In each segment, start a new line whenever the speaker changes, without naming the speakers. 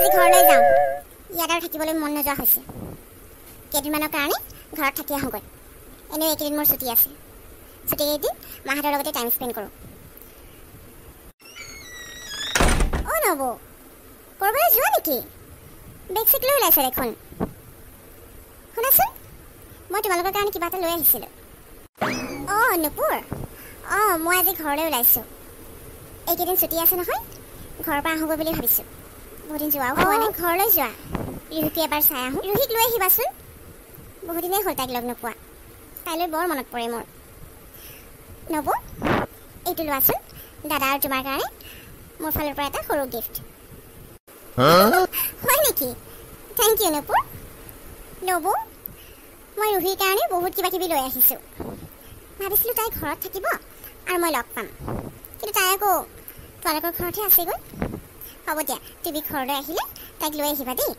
আজি ঘৰলৈ যাওঁ ইয়াত আৰু থাকিবলৈ মন নোযোৱা হৈছে কেইদিনমানৰ কাৰণে ঘৰত থাকি আহোঁগৈ এনেও এইকেইদিন মোৰ ছুটি আছে ছুটি কেইদিন মাহঁতৰ লগতে টাইম স্পেণ্ড কৰোঁ অ' নবৌ ক'ৰবালৈ যোৱা নেকি বেগ চেগ লৈ ওলাইছে দেখোন শুনাচোন মই তোমালোকৰ কাৰণে কিবা এটা লৈ আহিছিলোঁ অঁ নুপুৰ অঁ মই আজি ঘৰলৈ ওলাইছোঁ এইকেইদিন ছুটি আছে নহয় ঘৰৰ পৰা আহোঁগৈ বুলি ভাবিছোঁ বহুদিন যোৱাও হোৱা নাই ঘৰলৈ যোৱা ৰুহিকো এবাৰ চাই আহোঁ ৰুহিক লৈ আহিবাচোন বহুদিনেই হ'ল তাইক লগ নোপোৱা তাইলৈ বৰ মনত পৰে মোৰ নবৌ এইটো লোৱাচোন দাদা আৰু তোমাৰ কাৰণে মোৰ ফালৰ পৰা এটা সৰু গিফ্ট হয় নেকি থেংক ইউ নুপুৰ নবৌ মই ৰুহিৰ কাৰণে বহুত কিবা কিবি লৈ আহিছোঁ ভাবিছিলোঁ তাই ঘৰত থাকিব আৰু মই লগ পাম কিন্তু তাই আকৌ তোমালোকৰ ঘৰতহে আছেগৈ হ'ব দিয়া তুমি ঘৰলৈ আহিলে তাইক লৈ আহিবা দেই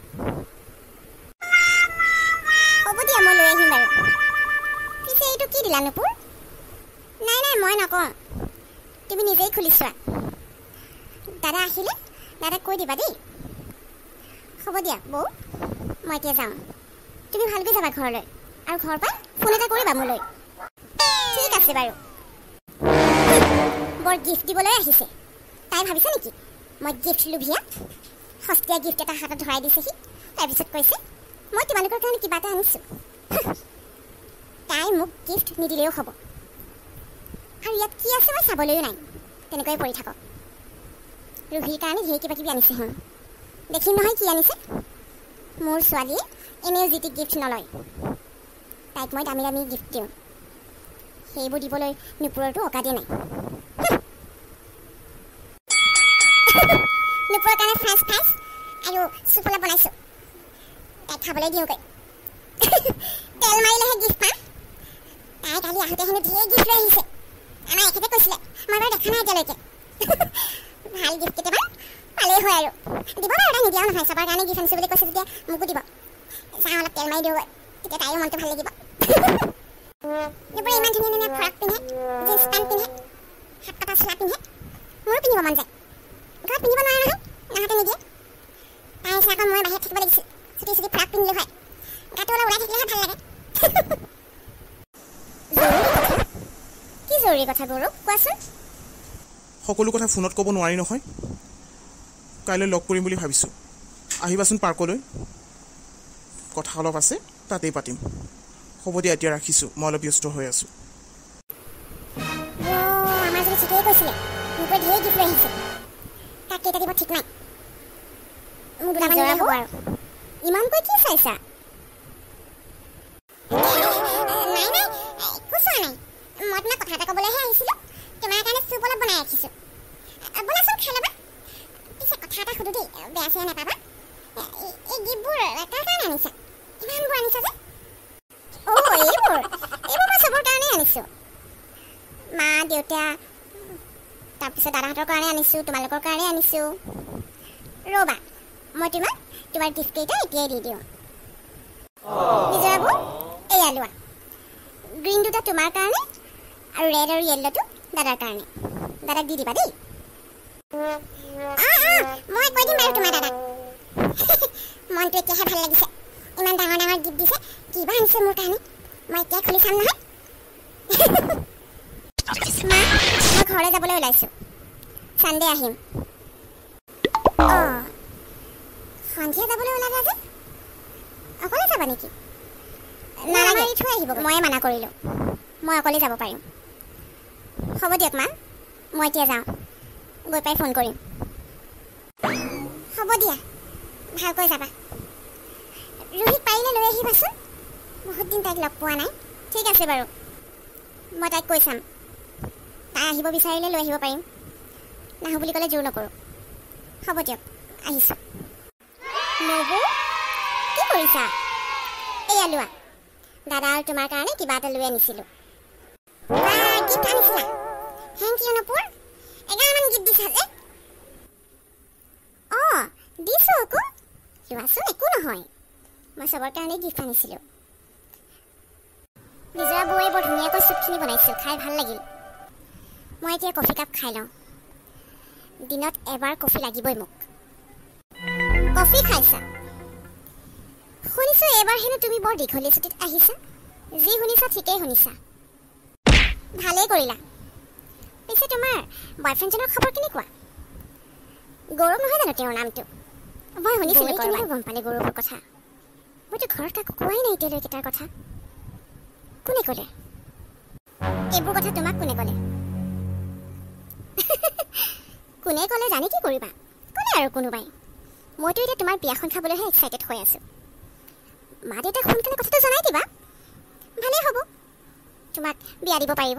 হ'ব দিয়া মই লৈ আহিম বাৰু পিছে এইটো কি দিলা নুপুৰ নাই নাই মই নকওঁ তুমি নিজেই খুলি চোৱা দাদা আহিলে দাদাক কৈ দিবা দেই হ'ব দিয়া বৌ মই এতিয়া যাওঁ তুমি ভালকৈ যাবা ঘৰলৈ আৰু ঘৰৰ পৰা ফোন এটা কৰিবা মোলৈ ঠিক আছে বাৰু বৰ গিফ্ট দিবলৈ আহিছে তাই ভাবিছে নেকি মই গিফ্ট লুভিয়া সস্তীয়া গিফ্ট এটা হাতত ধৰাই দিছেহি তাৰপিছত কৈছে মই তোমালোকৰ কাৰণে কিবা এটা আনিছোঁ তাই মোক গিফ্ট নিদিলেও হ'ব আৰু ইয়াত কি আছে মই চাবলৈও নাই তেনেকৈ পৰি থাকক ৰুহিৰ কাৰণে ধেৰ কিবা কিবি আনিছে শুন দেখিম নহয় কি আনিছে মোৰ ছোৱালীয়ে এনেও যি টি গিফ্ট নলয় তাইক মই দামী দামী গিফ্ট দিওঁ সেইবোৰ দিবলৈ নুপুৰৰতো অকাদে নাই নুপুৰৰ কাৰণে ফ্ৰাইজ আৰু চুফলা বনাইছোঁ তাইক খাবলৈ দিওঁগৈ তেল মাৰিলেহে গিফ্ট পাম তাই কালি আহোঁতে হেনো ধেৰ গিফ্ট লৈ আহিছে আমাৰ এখেতে কৈছিলে মই বাৰু দেখা নাই এতিয়ালৈকে ভাল গিফ্ট কেতিয়াবা পালেই হয় আৰু দিব বাৰু তাই নিদিয়াও নহয় চবৰ কাৰণে গিফ্ট আনিছোঁ বুলি কৈছে যেতিয়া মোকো দিব চাওঁ অলপ তেল মাৰি দিওঁগৈ তেতিয়া তাইৰো মনটো ভাল লাগিব নুপুৰে ইমান ধুনীয়া ধুনীয়া ফ্ৰক পিন্ধে জিন্স পেণ্ট পিন্ধে হাত কটা চোলা পিন্ধে মোৰো পিন্ধিব মন যায় ঘৰত পিন্ধিব নোৱাৰে নহয় নাহতে নিদিয়ে তাই আছে আকৌ মই বাহিৰত থাকিব লাগিছিল চুটি চুটি ফ্ৰক পিন্ধিলে হয় গাটো অলপ ওলাই থাকিলেহে ভাল লাগে কি জৰুৰী কথা গৌৰৱ কোৱাচোন
সকলো কথা ফোনত ক'ব নোৱাৰি নহয় কাইলৈ লগ কৰিম বুলি ভাবিছোঁ আহিবাচোন পাৰ্কলৈ কথা অলপ আছে তাতেই পাতিম হ'ব দিয়া এতিয়া ৰাখিছোঁ মই অলপ ব্যস্ত হৈ আছোঁ
আমাৰ যদি ঠিকেই কৈছিলে মোকে ধেৰ গিফ্ট লৈ আহিছে তাক কেইটা দিব ঠিক নাই মোক দুটামান দিলে হ'ব আৰু ইমানকৈ কি চাইছা নাই নাই একো চোৱা নাই মই তোমাক কথা এটা ক'বলৈহে আহিছিলোঁ তোমাৰ কাৰণে চুপ অলপ বনাই ৰাখিছোঁ বনাচোন খাই ল'বা পিছে কথা এটা সুধো দেই বেয়া চেয়া নাপাবা এই গিফ্টবোৰ কাৰ কাৰণে আনিছা ইমানবোৰ আনিছা যে এইবোৰ মই চবৰ কাৰণেই আনিছোঁ মা দেউতা তাৰপিছত দাদাহঁতৰ কাৰণে আনিছোঁ তোমালোকৰ কাৰণে আনিছোঁ ৰ'বা মই তোমাৰ গিফ্ট কেইটা এতিয়াই দি দিওঁ বিজয়া বৌ এয়া লোৱা গ্ৰীণ দুটা তোমাৰ কাৰণে আৰু ৰেড আৰু য়েল্ল'টো দাদাৰ কাৰণে দাদাক দি দিবা দেই মই কৈ দিম বাৰু তোমাৰ দাদাক মনটো এতিয়াহে ভাল লাগিছে ইমান ডাঙৰ ডাঙৰ গিফ্ট দিছে কিবা আনিছে মোৰ কাৰণে মই এতিয়া খুলি চাম নহয় মা মই ঘৰলৈ যাবলৈ ওলাইছোঁ চানডে আহিম সন্ধিয়া যাবলৈ ওলালা যে অকলে যাবা নেকি নালাগে থৈ আহিব ময়ে মানা কৰিলোঁ মই অকলে যাব পাৰিম হ'ব দিয়ক মা মই এতিয়া যাওঁ গৈ পাই ফোন কৰিম হ'ব দিয়া ভালকৈ যাবা ৰুহিক পাৰিলে লৈ আহিবাচোন বহুত দিন তাইক লগ পোৱা নাই ঠিক আছে বাৰু মই তাইক কৈ চাম তাই আহিব বিচাৰিলে লৈ আহিব পাৰিম নাহোঁ বুলি ক'লে জোৰ নকৰোঁ হ'ব দিয়ক আহিছোঁ নবৌ কি কৰিছা এয়া লোৱা দাদা আৰু তোমাৰ কাৰণে কিবা এটা লৈ আনিছিলোঁ গিফ্ট আনিছিলা থেংক ইউ নুপুৰ 11মান গিফ্ট দিছা যে দিছোঁ আকৌ যোৱাচোন একো নহয় মই চবৰ কাৰণে গিফ্ট আনিছিলোঁ নিজৰা বৌয়ে বৰ ধুনীয়াকৈ চুপখিনি বনাইছিল খাই ভাল লাগিল মই এতিয়া কফি কাপ খাই লওঁ দিনত এবাৰ কফি লাগিবই মোক কফি খাইছা শুনিছো এবাৰ হেনো তুমি বৰ দীঘলীয়া ছুটিত আহিছা যি শুনিছা ঠিকেই শুনিছা ভালেই কৰিলা পিছে তোমাৰ বয়ফ্ৰেণ্ডজনৰ খবৰ কেনেকুৱা গৌৰৱ নহয় জানো তেওঁৰ নামটো মই শুনিছিলোঁ কেনেকৈ গম পালে গৌৰৱৰ কথা মইতো ঘৰত কাকো কোৱাই নাই এতিয়ালৈকে তাৰ কথা কোনে ক'লে এইবোৰ কথা তোমাক কোনে ক'লে কোনে ক'লে জানি কি কৰিবা কোনে আৰু কোনোবাই মইতো এতিয়া তোমাৰ বিয়াখন খাবলৈহে এক্সাইটেড হৈ আছোঁ মা দেউতাক সোনকালে কথাটো জনাই দিবা ভালেই হ'ব তোমাক বিয়া দিব পাৰিব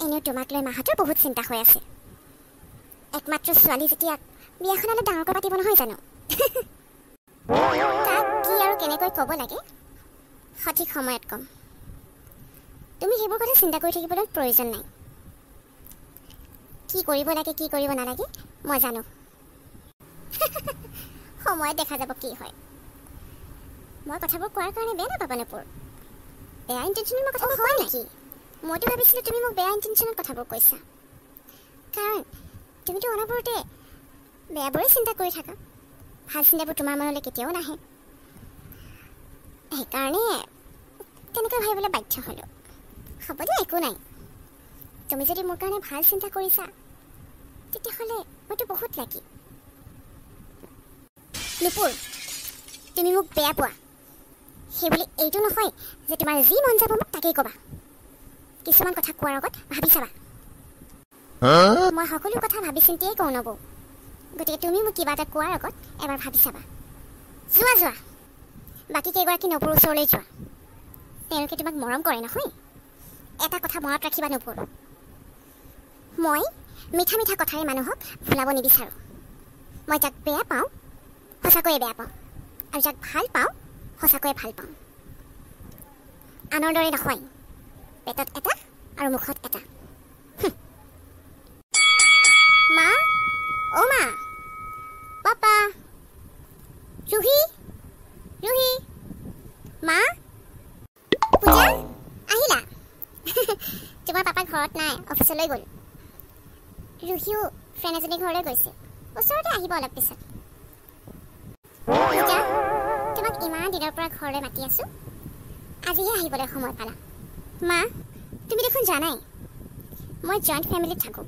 এনেও তোমাক লৈ মাহঁতৰ বহুত চিন্তা হৈ আছে একমাত্ৰ ছোৱালী যেতিয়া বিয়াখন অলপ ডাঙৰকৈ পাতিব নহয় জানো তাক কি আৰু কেনেকৈ ক'ব লাগে সঠিক সময়ত ক'ম তুমি সেইবোৰ কথা চিন্তা কৰি থাকিবলৈ প্ৰয়োজন নাই কি কৰিব লাগে কি কৰিব নালাগে মই জানো সময়ত দেখা যাব কি হয় মই কথাবোৰ কোৱাৰ কাৰণে বেয়া নাপাবা নপুৰ বেয়া ইণ্টেনশ্যনত মই কথাবোৰ কোৱা নেকি মইতো ভাবিছিলোঁ তুমি মোক বেয়া ইণ্টেনশ্যনত কথাবোৰ কৈছা কাৰণ তুমিতো অনবৰতে বেয়াবোৰেই চিন্তা কৰি থাকা ভাল চিন্তাবোৰ তোমাৰ মনলৈ কেতিয়াও নাহে সেইকাৰণে তেনেকৈ ভাবিবলৈ বাধ্য হ'লোঁ হ'ব দিয়া একো নাই তুমি যদি মোৰ কাৰণে ভাল চিন্তা কৰিছা তেতিয়াহ'লে মইতো বহুত লাগি নুপুৰ তুমি মোক বেয়া পোৱা সেইবুলি এইটো নহয় যে তোমাৰ যি মন যাব মোক তাকেই ক'বা কিছুমান কথা কোৱাৰ আগত ভাবি চাবা মই সকলো কথা ভাবি চিন্তিয়েই কওঁ নবৌ গতিকে তুমি মোক কিবা এটা কোৱাৰ আগত এবাৰ ভাবি চাবা যোৱা বাকী কেইগৰাকী নবৌৰ ওচৰলৈ যোৱা তেওঁলোকে তোমাক মৰম কৰে নহয় এটা কথা মনত ৰাখিবা নবৌ মই মিঠা মিঠা কথাৰে মানুহক ভুলাব নিবিচাৰোঁ মই যাক বেয়া পাওঁ সঁচাকৈয়ে বেয়া পাওঁ আৰু যাক ভাল পাওঁ সঁচাকৈয়ে ভাল পাওঁ আনৰ দৰে নহয় পেটত এটা আৰু মুখত এটা মা অ' মা পাপা ৰুহি মা পূজা আহিলা তোমাৰ পাপা ঘৰত নাই অফিচলৈ গ'ল ৰুহিও ফ্ৰেণ্ড এজনী ঘৰলৈ গৈছে ওচৰতে আহিব অলপ পিছত পূজা তোমাক ইমান দিনৰ পৰা ঘৰলৈ মাতি আছোঁ আজিহে আহিবলৈ সময় পালা মা তুমি দেখোন জানাই মই জইণ্ট ফেমিলিত থাকোঁ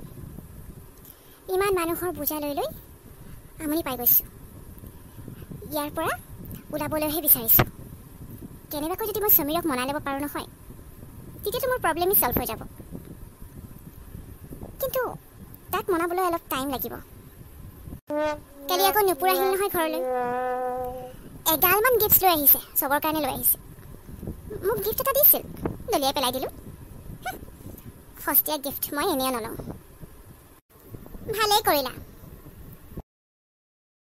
ইমান মানুহৰ বোজা লৈ লৈ আমনি পাই গৈছোঁ ইয়াৰ পৰা ওলাবলৈহে বিচাৰিছোঁ কেনেবাকৈ যদি মই সমীৰক মনাই ল'ব পাৰোঁ নহয় তেতিয়াতো মোৰ প্ৰব্লেমেই ছল্ভ হৈ যাব কিন্তু তাক মনাবলৈ অলপ টাইম লাগিব কালি আকৌ নুপুৰ আহিল নহয় ঘৰলৈ এগালমান গিফ্ট লৈ আহিছে চবৰ কাৰণে লৈ আহিছে মোক গিফ্ট এটা দিছিল দলিয়াই পেলাই দিলোঁ সস্তীয়া গিফ্ট মই এনেও নলওঁ ভালেই কৰিলা